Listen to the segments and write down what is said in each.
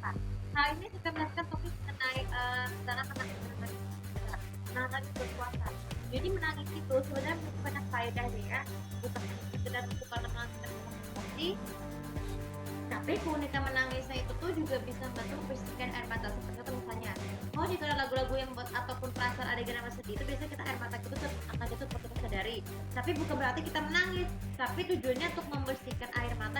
Nah, hal ini juga melihatkan topik mengenai cara menangani berpuasa. Jadi menangis itu sebenarnya memiliki banyak faedahnya ya, bukan sekedar untuk menenangkan emosi, tapi keunikan menangisnya itu tuh juga bisa membantu membersihkan air mata. Seperti itu misalnya, oh jika ada lagu-lagu yang buat ataupun perasaan adegan yang sedih itu biasanya kita air mata itu akan jatuh seperti kita sadari. Tapi bukan berarti kita menangis, tapi tujuannya untuk membersihkan mata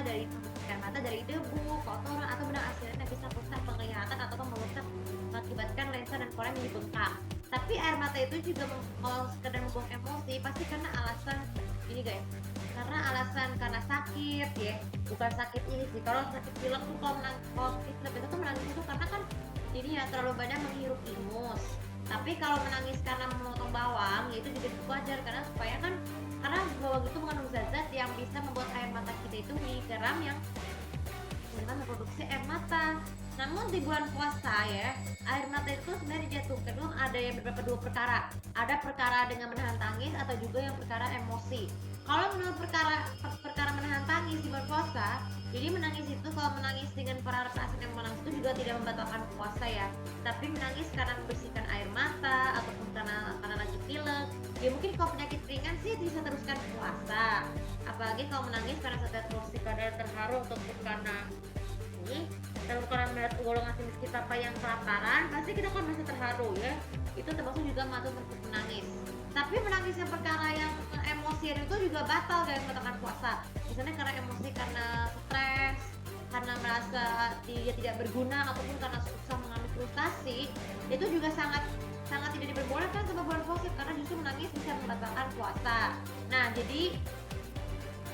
dari debu, kotoran atau benda asiran yang bisa merusak penglihatan atau merusak mengakibatkan lensa dan kornea yang dibengkak. Tapi air mata itu juga kalau sekedar membuang emosi pasti karena alasan ini guys, karena sakit ya, bukan sakit ini sih. Kalau sakit pilek tuh kalau kita itu tuh menangis itu karena kan ini ya terlalu banyak menghirup ingus. Tapi kalau menangis karena memotong bawang ya itu juga cukup wajar, karena bawang itu mengandung zat-zat yang bisa membuat air mata kita itu garam yang memproduksi air mata. Namun di bulan puasa ya, air mata itu sebenarnya dijatuhkan itu ada yang beberapa dua perkara. Ada perkara dengan menahan tangis atau juga yang perkara emosi. Kalau menurut perkara menahan tangis di bulan puasa, jadi menangis itu kalau menangis dengan perasaan yang menangis itu juga tidak membatalkan puasa ya. Tapi menangis karena membersihkan air mata ataupun karena lagi pilek. Ya mungkin kalau penyakit ringan sih bisa teruskan puasa. Apalagi kalau menangis karena sedang kadar terharu ataupun karena ini kalau melihat golongan jenis kita apa yang kelaparan pasti kita kan masih terharu ya, itu termasuk juga masuk untuk menangis. Tapi menangis yang perkara yang emosi itu juga batal kayak membatalkan puasa, misalnya karena emosi karena stres, karena merasa dia tidak berguna ataupun karena susah mengambil frustasi, itu juga sangat sangat tidak diperbolehkan sama bulan puasa karena justru menangis bisa membatalkan puasa. Nah jadi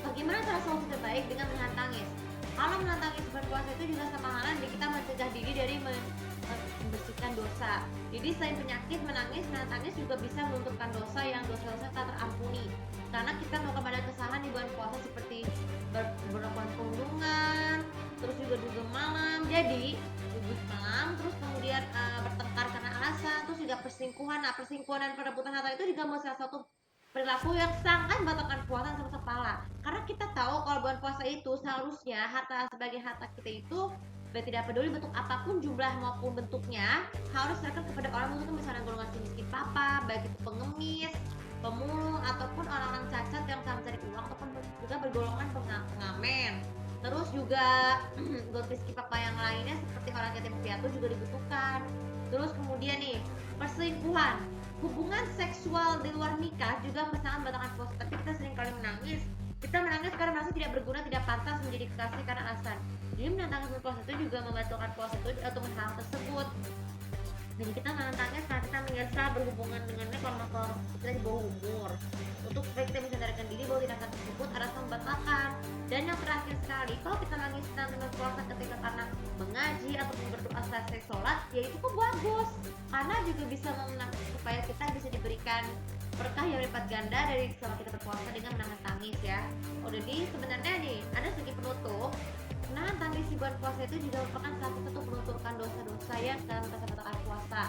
bagaimana cara solusi terbaik dengan menahan tangis? Kalau menahan tangis bulan puasa itu juga sama halnya kita mencegah diri dari membersihkan dosa. Jadi selain penyakit, menahan tangis juga bisa melunturkan dosa yang dosa-dosa tak terampuni. Karena kita melakukan banyak kesalahan di bulan puasa seperti melakukan perundungan, terus juga dugem malam. Jadi dugem malam, terus kemudian bertengkar karena alasan, terus juga perselingkuhan. Nah perselingkuhan dan perebutan harta itu juga salah satu perilaku yang sangat membatalkan puasa sama kepala. Karena kita tahu kalau bulan puasa itu seharusnya harta sebagai harta kita itu tidak peduli bentuk apapun jumlah maupun bentuknya harus serahkan kepada orang itu misalnya golongan miskin papa, baik itu pengemis, pemulung ataupun orang-orang cacat yang sama mencari uang ataupun juga bergolongan pengamen. Terus juga golongan miskin papa yang lainnya seperti orang yatim piatu juga dibutuhkan. Terus kemudian nih perselingkuhan, hubungan seksual di luar nikah juga sangat membatalkan puasa. Tapi kita sering kali menangis karena merasa tidak berguna, tidak pantas menjadi kekasih karena alasan. Jadi menantang puasa itu juga membatalkan puasa itu atau hal tersebut. Jadi kita menantangnya saat kita menyesal berhubungan dengannya kalau masalah kita di bawah umur. Untuk supaya kita bisa sadarkan diri bahwa tindakan tersebut adalah membatalkan. Dan yang terakhir sekali, kalau kita nangis dengan puasa ketika karena mengaji atau berdoa selesai sholat, ya itu pun bagus. Karena juga bisa supaya kita bisa diberikan berkah yang lipat ganda dari selama kita berpuasa dengan menahan tangis ya. Oh jadi sebenarnya nih ada segi penutup. Menahan tangis di bulan puasa itu juga merupakan salah satu untuk melunturkan dosa-dosa yang dalam batas puasa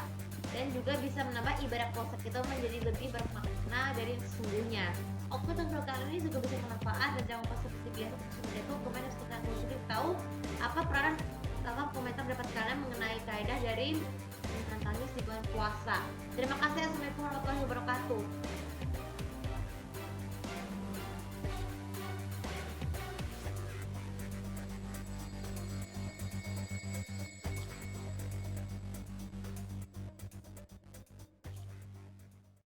dan juga bisa menambah ibadah puasa kita menjadi lebih bermakna dari sesungguhnya. Oke, untuk kali ini juga bisa bermanfaat dan jangan lupa seperti biasa seperti itu komentar sekitar sudah tahu apa peranan komentar pendapat kalian mengenai kaidah dari menahan tangis di bulan puasa. Terima kasih. Assalamualaikum warahmatullahi wabarakatuh.